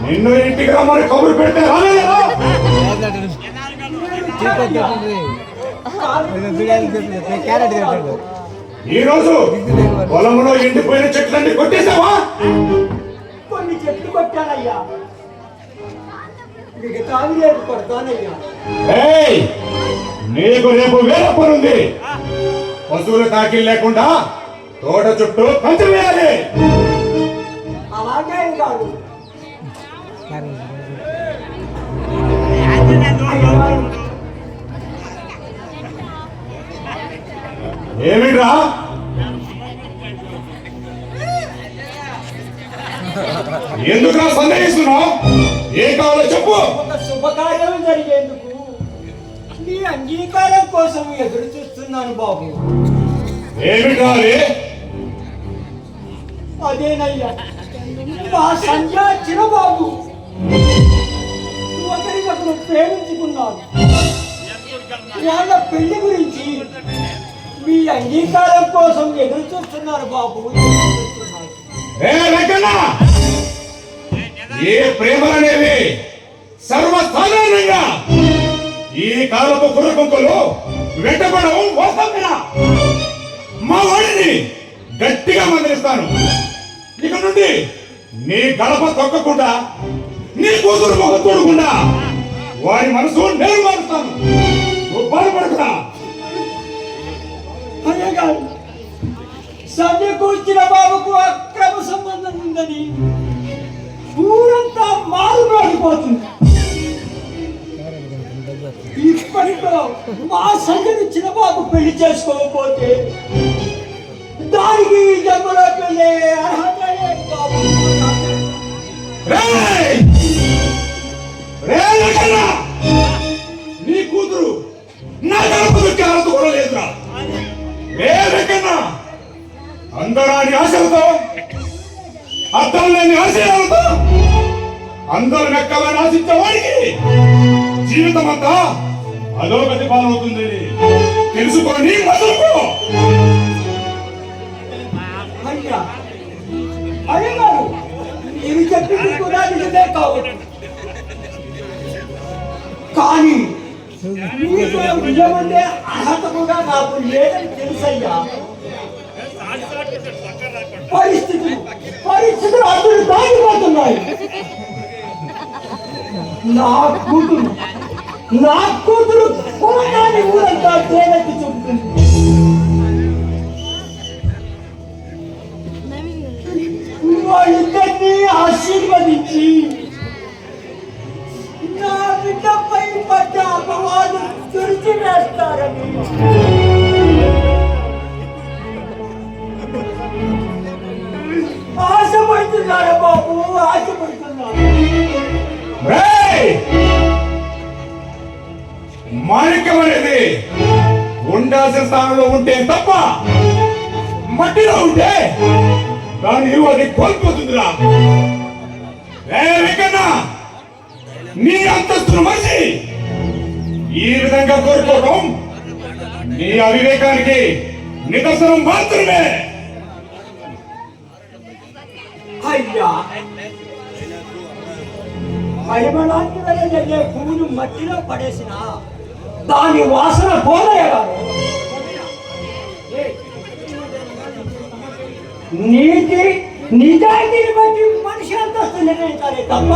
నిన్ను ఇంటికి రమ్మని కబురు పెడితే ఈ రోజు పొలంలో ఎండిపోయిన చెట్లన్నీ కొట్టేసావా? కొన్ని చెట్లు కొట్టానయ్యా, మిగతావి రేపు కొడతానయ్యా. నీకు రేపు వేరే పనుంది. పశువుల తాకిల్ లేకుండా తోట చుట్టూ కంచె వేయాలి. అలాగే కాదు, ఏమిట్రా ఎందుకురా సందేహిస్తున్నావు? ఏం కావాలో చెప్పు. ఒక శుభకార్యం జరిగేందుకు నీ అంగీకారం కోసం ఎదురు చూస్తున్నాను బాబు. ఏమిట్రా? అదేనయ్యా, మా సంధ్య చిన్నబాబు ఒకరికొకరు ప్రేమించుకున్నారు. వాళ్ళ పెళ్లి గురించి మీ అంగీకారం కోసం ఎదురు చూస్తున్నారు బాబు. ఏ ప్రేమలనేవి సర్వసాధారణంగా ఈ కాలపు కుర్రకుంకలు వెంటపడవు వాస్తవమేనా? మా వాడిని గట్టిగా మందలిస్తాను. ఇక నుండి నీ గడప తొక్కకుండా, నీ కూతురు మొహ చూడకుండా వారి మనసు నేను మారుస్తాను. నువ్వు బాధపడకురా. అయ్యగారు, సంధ్యకు వచ్చిన బాబుకు అక్రమ సంబంధం ఉందని ఊరంతా మారుమోడిపోతుంది. ఇప్పటితో మా సంధ్యను చిన్నబాబు పెళ్లి చేసుకోకపోతే దానికి జన్మలో పెళ్ళే అర్హత లేదు బాబు. నీ కూతురు నా గడప దొక్కే అర్హత కూడా లేదురా. అందరాని ఆశలతో, అర్థం లేని ఆశయాలతో అందరూ మెక్కలని ఆశించే వాడికి జీవితం అంతా అధోగతి పాలవుతుంది. తెలుసుకోండి మొదలుకో. అయ్యగారు, మీరు చెప్పింది కూడా నిజమే కావచ్చు, కానీ మీతో నిజమంటే అర్హత కూడా నాకు లేదని తెలుసయ్యా. పరిస్థితులు అందరూ దాటిపోతున్నాయి. నా కూతురు కులాన్ని ఊరంతా తేనెత్తి చూపుతుంది. వాళ్ళిద్దరినీ ఆశీర్వదించి నా బిడ్డపై పడ్డ అపవాదం తుడిచివేస్తారని ఆశపడుతున్నారు బాబు, ఆశపడుతున్నారు. మాణిక్యం అనేది ఉండాల్సిన స్థానంలో ఉంటే తప్ప మట్టిలో ఉంటే దాని అది కోల్పోతుందిరా. నీ అంతస్తును మనిషి ఈ విధంగా కోరుకోవడం నీ అవివేకానికి నిదర్శనం మాత్రమే. అయ్యా, పరిమళానికి వెళ్ళే పువ్వును మట్టిలో పడేసిన దాని వాసన పోలయ్యా. నీతి నిజాయితీని బట్టి మనిషి అంతస్తు నిర్ణయించాలి తప్ప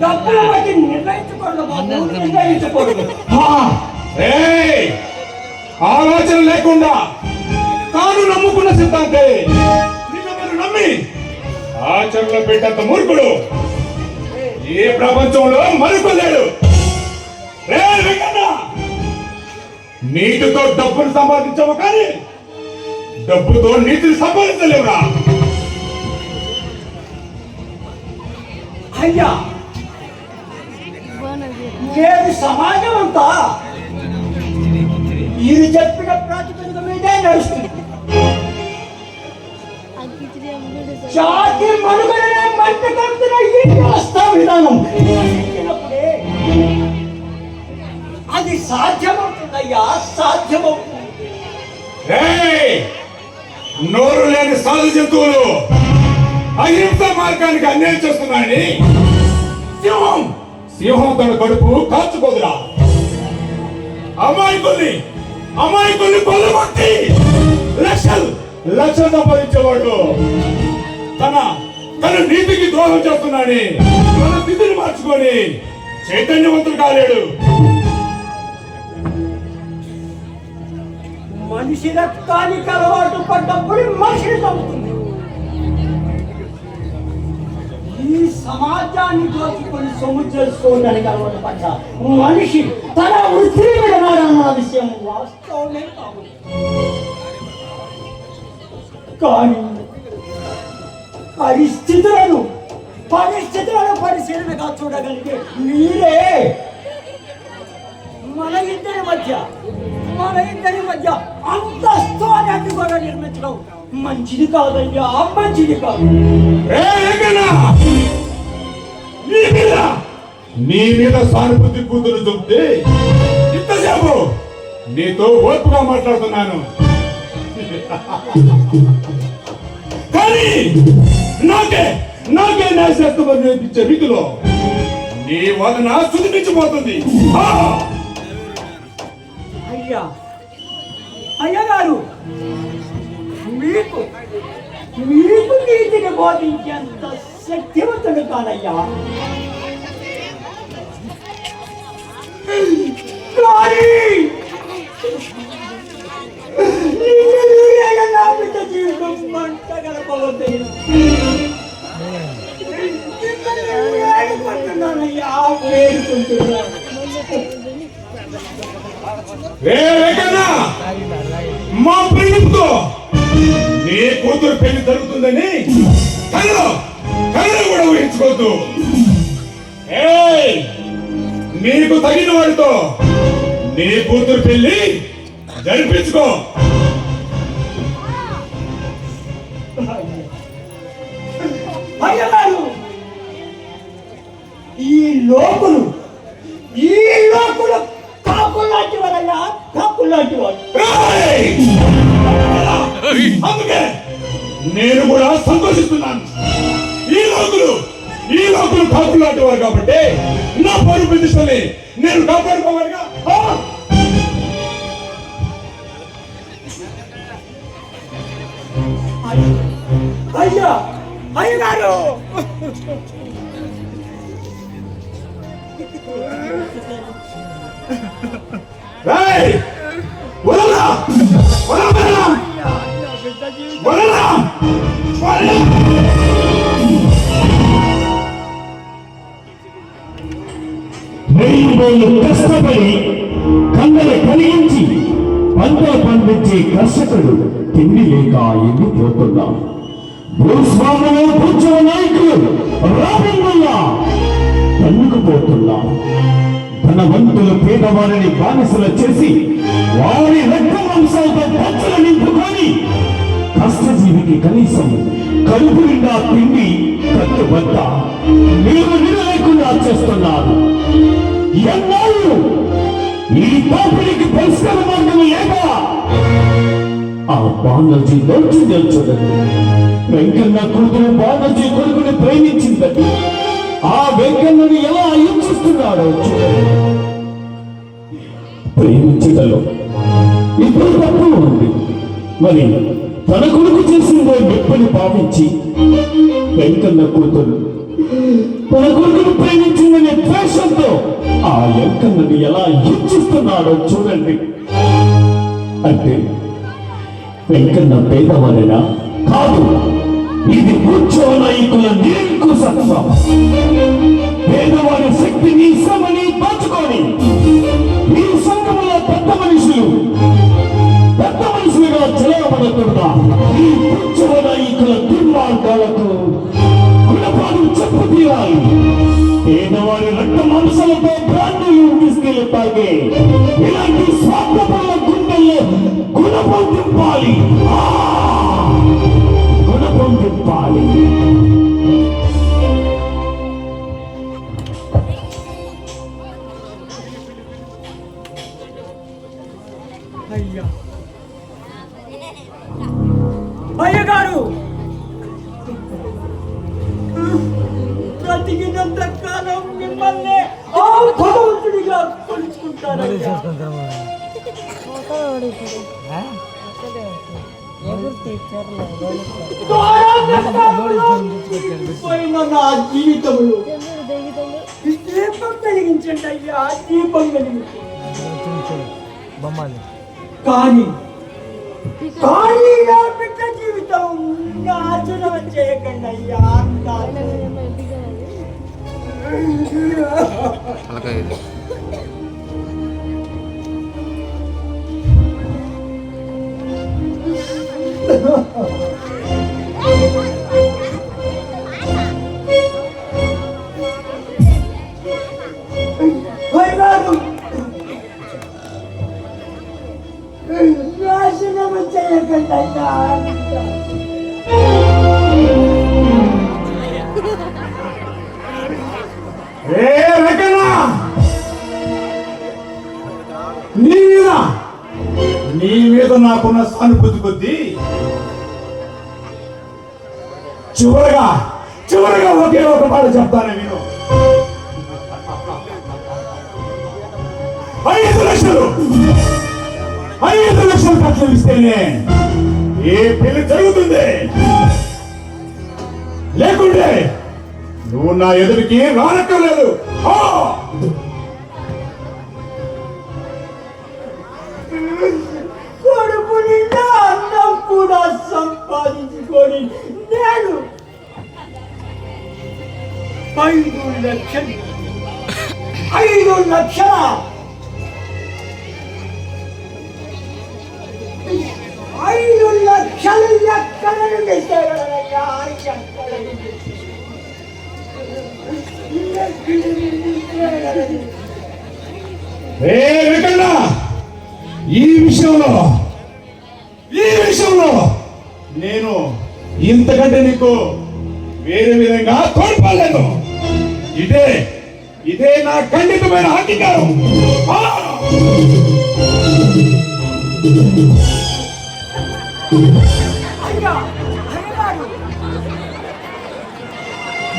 డబ్బులు బట్టి నిర్ణయించకూడదు. ఆలోచన లేకుండా తాను నమ్ముకున్న సిద్ధాంతే నిజమని నమ్మి ఆచరణలో పెట్టేంత మూర్ఖుడు ఈ ప్రపంచంలో మరొకలేడు. నీతితో డబ్బును సంపాదించవు కానీ డబ్బుతో నీతిని సంపాదించలేవురా. అయ్యా, నేడు సమాజం అంతా మీరు చెప్పిన ప్రాతిపదిక మీదే నడుస్తుంది. జాతి మనుగడనే మంట కలుపుతున్న ఈ వ్యవస్థ విధానం నిర్ణయించినప్పుడే అది సాధ్యమవుతుందయ్యా, సాధ్యమవుతుంది. ఏయ్! నోరు లేని సాధు జంతువులు అహింస మార్గానికి అన్యాయం చేస్తున్నాయని సింహం తన కడుపు కాచుకోదురా. అమాయకుల్ని కొల్లగొట్టి లక్షలు సంపాదించేవాడు తన నీతికి ద్రోహం చేస్తున్నాడని తన స్థితిని మార్చుకొని చైతన్యవంతుడు కాలేడు. మనిషి రక్తానికి అలవాటు పడ్డప్పుడు మనిషిని చంపుతుంది. ఈ సమాజాన్ని దోచుకొని సొమ్ము చేసుకోవడానికి అలవాటు పడ్డ మనిషి తన వృత్తిని విడనాడన్న విషయం వాస్తవమే కాదు. కానీ పరిస్థితులను పరిశీలనగా చూడగలిగే మీరే మన ఇద్దరి మధ్య అంతస్తు అని అడ్డుగోడ నిర్మించడం మంచిది కాదయ్యా, మంచిది కాదు. నీ మీద సానుభూతి కూతురు చెప్తే ఇంతసేపు నీతో ఓర్పుగా మాట్లాడుతున్నాను. కానీ నాకే నేర్చేస్తామని నేర్పించే రీతిలో నీ వలన సుధించిపోతుంది. అయ్యగారు, మీకు నీతిని బోధించేంత శక్తివంతుడు కాదయ్యా. జీవితం మంట గడపవద్దు. వేడుకుంటున్నానయ్యా, వేడుకుంటున్నాను. మా ప్రేమతో నీ కూతురు పెళ్లి జరుగుతుందని కళ్ళు కూడా ఊహించుకోవద్దు. నీకు తగిన వాడితో నీ కూతురు పెళ్లి జరిపించుకో. అయ్యగారు, ఈ లోకులు కాకులాంటి వారయ్యా, కాకులాంటి వాడు. అందుకే నేను కూడా సంతోషిస్తున్నాను. ఈ లోకులు కాకులాంటి వారు కాబట్టి నా పరువు ప్రతిష్టని నేను కాపాడుకోవాలిగా. అయ్యగారు, కష్టపడి కన్నలు కలిగించి పంటలు పండించే కర్షకుడు తిండి లేక ఎండిపోతున్నా. భూస్వాములు కూర్చున్న నాయకులు రాబోతున్నా తన్నుకుపోతున్నా. ధనవంతులు పేదవారిని బానిసలు చేసి వారి రక్త మాంసాలతో పచ్చలు నింపుకొని కష్టజీవికి కనీసం కడుపు నిండా తిండి కట్టుబట్ట నీరు లేకుండా చేస్తున్నారు. ఎన్నాళ్ళు ఈ దోపిడీకి పరిష్కార మార్గం లేక ఆ బానర్జీ దౌర్జన్యం చూడండి. వెంకన్న కూతురు బానర్జీ కొడుకుని ప్రేమించిందని ఆ వెంకన్నని ఎలా హింసిస్తున్నాడో చూడండి. ప్రేమించటలో ఇప్పుడు తప్పు ఉంది. మరి తన కొడుకు చేసిందో నొప్పిని భావించి వెంకన్న కూతురు తన కొడుకును ప్రేమించిందనే ద్వేషంతో ఆ వెంకన్నని ఎలా హింసిస్తున్నాడో చూడండి. అంటే వెంకన్న పేదవారైనా కాదు, ఇది నాయకుల నిరంకుశత్వం. పేదవారి శక్తిని శ్రమని దాచుకొని ఈ సంఘంలో పెద్ద మనుషులుగా చెలవబడుతున్న ఈ నాయకుల దుర్మార్గాలకు గుణపాఠం చెప్పు తీరాలి. పేదవారి రక్త మాంసాలతో ప్రాణులు తీసుకెళ్లి తాగే ఇలాంటి స్వార్థపరుల గుండెల్లో గుణపం తింపాలి. గుణపం చెప్పాలి. అయ్యా అయ్యగారు, బ్రతికినంత కాలం మిమ్మల్ని ఆ భగవంతుడిగా కొలుచుకుంటారయ్యా. పోయిన నా జీవితంలో దీపం వెలిగించండి అయ్యా, దీపం వెలిగించండి. కానీ నా బిడ్డ జీవితం నాశనం చేయకండి అయ్యా. నాశనం చేయకండి అయ్యా. నీ మీద నాకున్న సానుభూతి కొద్దీ చివరగా ఒకే ఒక మాట చెప్తాను నేను. 5 లక్షలు ఖర్చు ఇస్తేనే ఏ పెళ్లి జరుగుతుంది, లేకుంటే నువ్వు నా ఎదురికి రానక్కర్లేదు. కడుపు నిండా అన్నం కూడా సంపాదించుకొని నేను 5 లక్షలు 5 లక్షల 5 లక్షలు ఎక్కడ నుండి తేగలనయ్యా? ఎక్కడ నుండి? ఈ విషయంలో నేను ఇంతకంటే నీకు వేరే విధంగా తోడ్పడలేదు. ఇదే నా ఖండితమైన అంగీకారం. అయ్యా